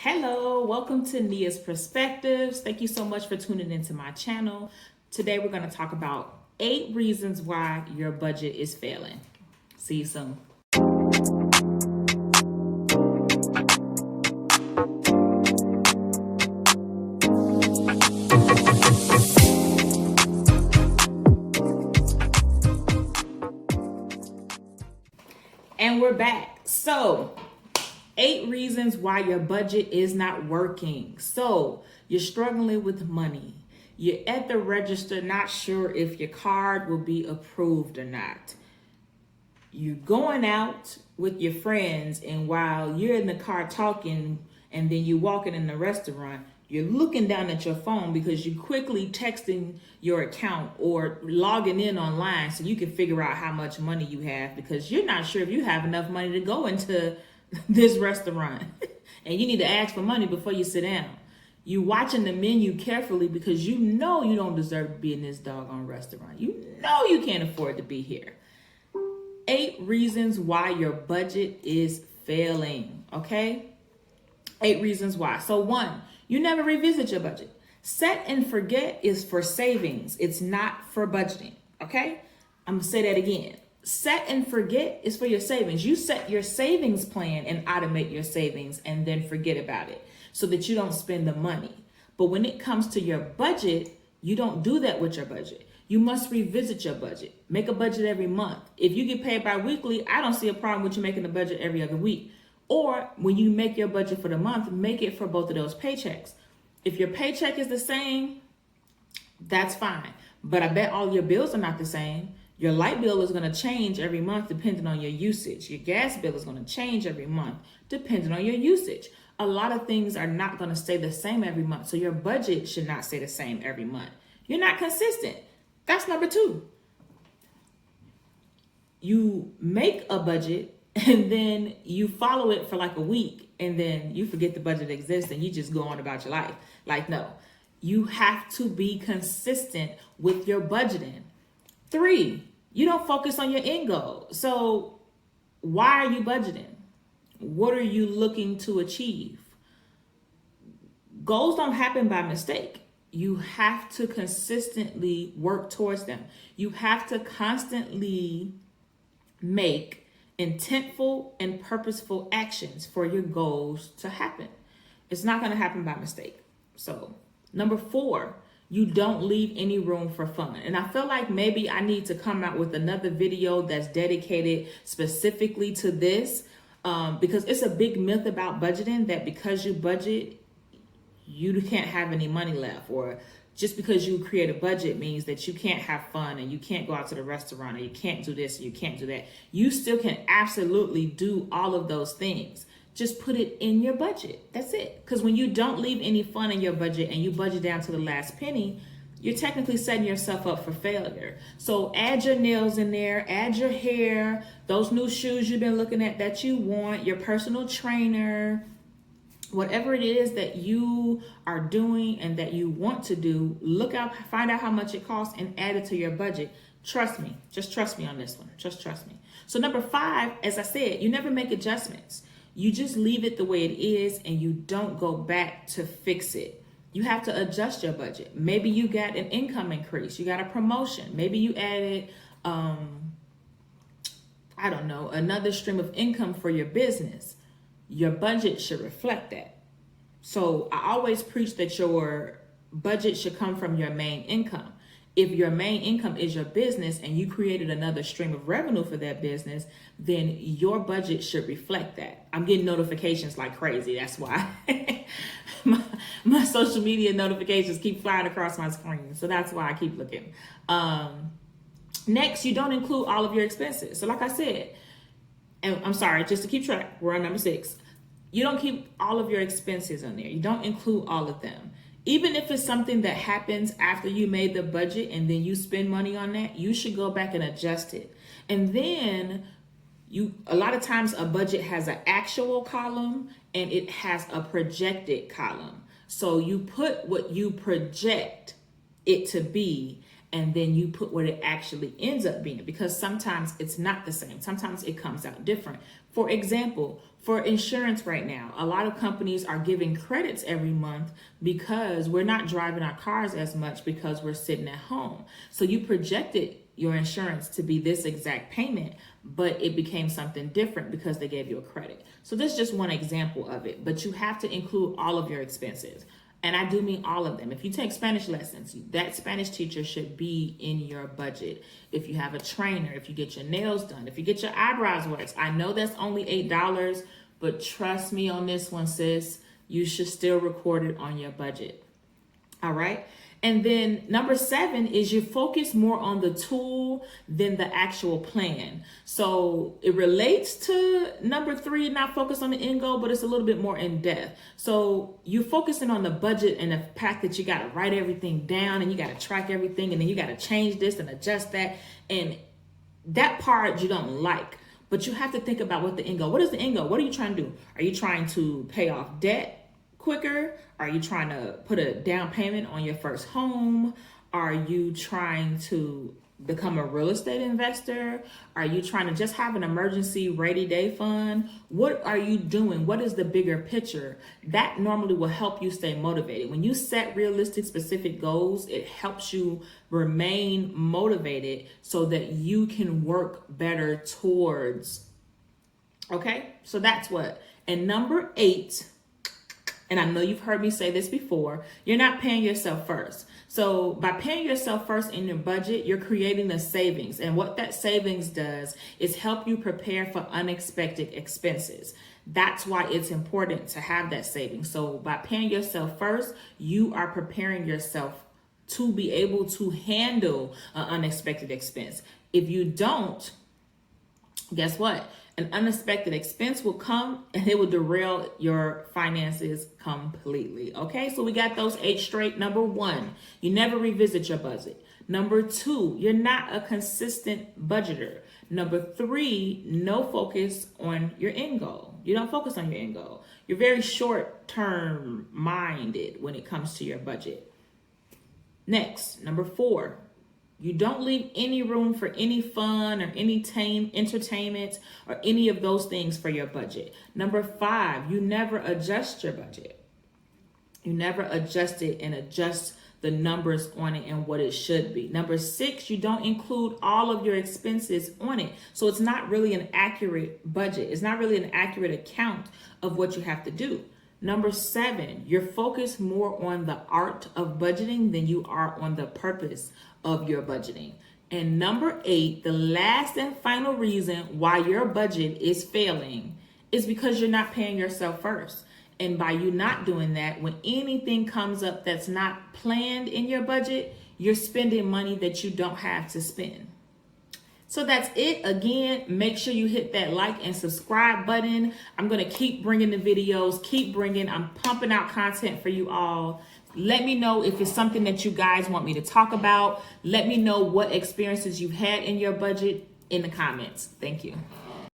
Hello, welcome to Nia's Perspectives. Thank you so much for tuning into my channel. Today we're going to talk about 8 reasons why your budget is failing. See you soon. And we're back. So, 8 reasons why your budget is not working. So, you're struggling with money. You're at the register, not sure if your card will be approved or not. You're going out with your friends, and while you're in the car talking, and then you're walking in the restaurant, you're looking down at your phone because you're quickly texting your account or logging in online so you can figure out how much money you have because you're not sure if you have enough money to go into this restaurant. And you need to ask for money before you sit down. You watching the menu carefully because you know you don't deserve to be in this doggone restaurant. You know you can't afford to be here. 8 reasons why your budget is failing, okay? 8 reasons why. So 1, you never revisit your budget. Set and forget is for savings. It's not for budgeting, okay? I'm gonna say that again. Set and forget is for your savings. You set your savings plan and automate your savings and then forget about it so that you don't spend the money. But when it comes to your budget, you don't do that with your budget. You must revisit your budget. Make a budget every month. If you get paid bi-weekly, I don't see a problem with you making a budget every other week. Or when you make your budget for the month, make it for both of those paychecks. If your paycheck is the same, that's fine. But I bet all your bills are not the same. Your light bill is going to change every month depending on your usage. Your gas bill is going to change every month depending on your usage. A lot of things are not going to stay the same every month. So your budget should not stay the same every month. You're not consistent. That's number 2. You make a budget and then you follow it for like a week and then you forget the budget exists and you just go on about your life. Like, no, you have to be consistent with your budgeting. 3, you don't focus on your end goal. So why are you budgeting? What are you looking to achieve? Goals don't happen by mistake. You have to consistently work towards them. You have to constantly make intentful and purposeful actions for your goals to happen. It's not going to happen by mistake. So, number 4, you don't leave any room for fun. And I feel like maybe I need to come out with another video that's dedicated specifically to this because it's a big myth about budgeting that because you budget, you can't have any money left, or just because you create a budget means that you can't have fun and you can't go out to the restaurant or you can't do this or you can't do that. You still can absolutely do all of those things. Just put it in your budget. That's it. Because when you don't leave any fun in your budget and you budget down to the last penny, you're technically setting yourself up for failure. So add your nails in there, add your hair, those new shoes you've been looking at that you want, your personal trainer, whatever it is that you are doing and that you want to do, look out, find out how much it costs and add it to your budget. Trust me. Just trust me on this one. Just trust me. So number 5, as I said, you never make adjustments. You just leave it the way it is and you don't go back to fix it. You have to adjust your budget. Maybe you got an income increase. You got a promotion. Maybe you added, I don't know, another stream of income for your business. Your budget should reflect that. So I always preach that your budget should come from your main income. If your main income is your business and you created another stream of revenue for that business, then your budget should reflect that. I'm getting notifications like crazy. That's why my social media notifications keep flying across my screen. So that's why I keep looking. Next, you don't include all of your expenses. So like I said, and I'm sorry, just to keep track, we're on number 6. You don't keep all of your expenses on there. You don't include all of them. Even if it's something that happens after you made the budget and then you spend money on that, you should go back and adjust it. And then a lot of times a budget has an actual column and it has a projected column. So you put what you project it to be and then you put what it actually ends up being, because sometimes it's not the same. Sometimes it comes out different. For example, for insurance right now, a lot of companies are giving credits every month because we're not driving our cars as much because we're sitting at home. So you projected your insurance to be this exact payment, but it became something different because they gave you a credit. So this is just one example of it, but you have to include all of your expenses. And I do mean all of them. If you take Spanish lessons, that Spanish teacher should be in your budget. If you have a trainer, if you get your nails done, if you get your eyebrows waxed, I know that's only $8, but trust me on this one, sis, you should still record it on your budget. All right. And then number 7 is you focus more on the tool than the actual plan. So it relates to number 3, not focus on the end goal, but it's a little bit more in depth. So you're focusing on the budget and the fact that you got to write everything down and you got to track everything and then you got to change this and adjust that. And that part you don't like, but you have to think about what the end goal. What is the end goal? What are you trying to do? Are you trying to pay off debt quicker? Are you trying to put a down payment on your first home? Are you trying to become a real estate investor? Are you trying to just have an emergency rainy day fund? What are you doing? What is the bigger picture? That normally will help you stay motivated. When you set realistic, specific goals, it helps you remain motivated so that you can work better towards. Okay, so that's what. And number 8, and I know you've heard me say this before, you're not paying yourself first. So by paying yourself first in your budget, you're creating a savings. And what that savings does is help you prepare for unexpected expenses. That's why it's important to have that savings. So by paying yourself first, you are preparing yourself to be able to handle an unexpected expense. If you don't, guess what? An unexpected expense will come and it will derail your finances completely. Okay, so we got those 8 straight. Number 1, you never revisit your budget. Number 2, you're not a consistent budgeter. Number 3, no focus on your end goal. You don't focus on your end goal. You're very short-term minded when it comes to your budget. Next, number 4, you don't leave any room for any fun or any entertainment or any of those things for your budget. Number 5, you never adjust your budget. You never adjust it and adjust the numbers on it and what it should be. Number 6, you don't include all of your expenses on it. So it's not really an accurate budget. It's not really an accurate account of what you have to do. Number 7, you're focused more on the art of budgeting than you are on the purpose of your budgeting. And number 8, the last and final reason why your budget is failing is because you're not paying yourself first. And by you not doing that, when anything comes up that's not planned in your budget, you're spending money that you don't have to spend. So that's it. Again, make sure you hit that like and subscribe button. I'm going to keep bringing the videos, I'm pumping out content for you all. Let me know if it's something that you guys want me to talk about. Let me know what experiences you've had in your budget in the comments. Thank you.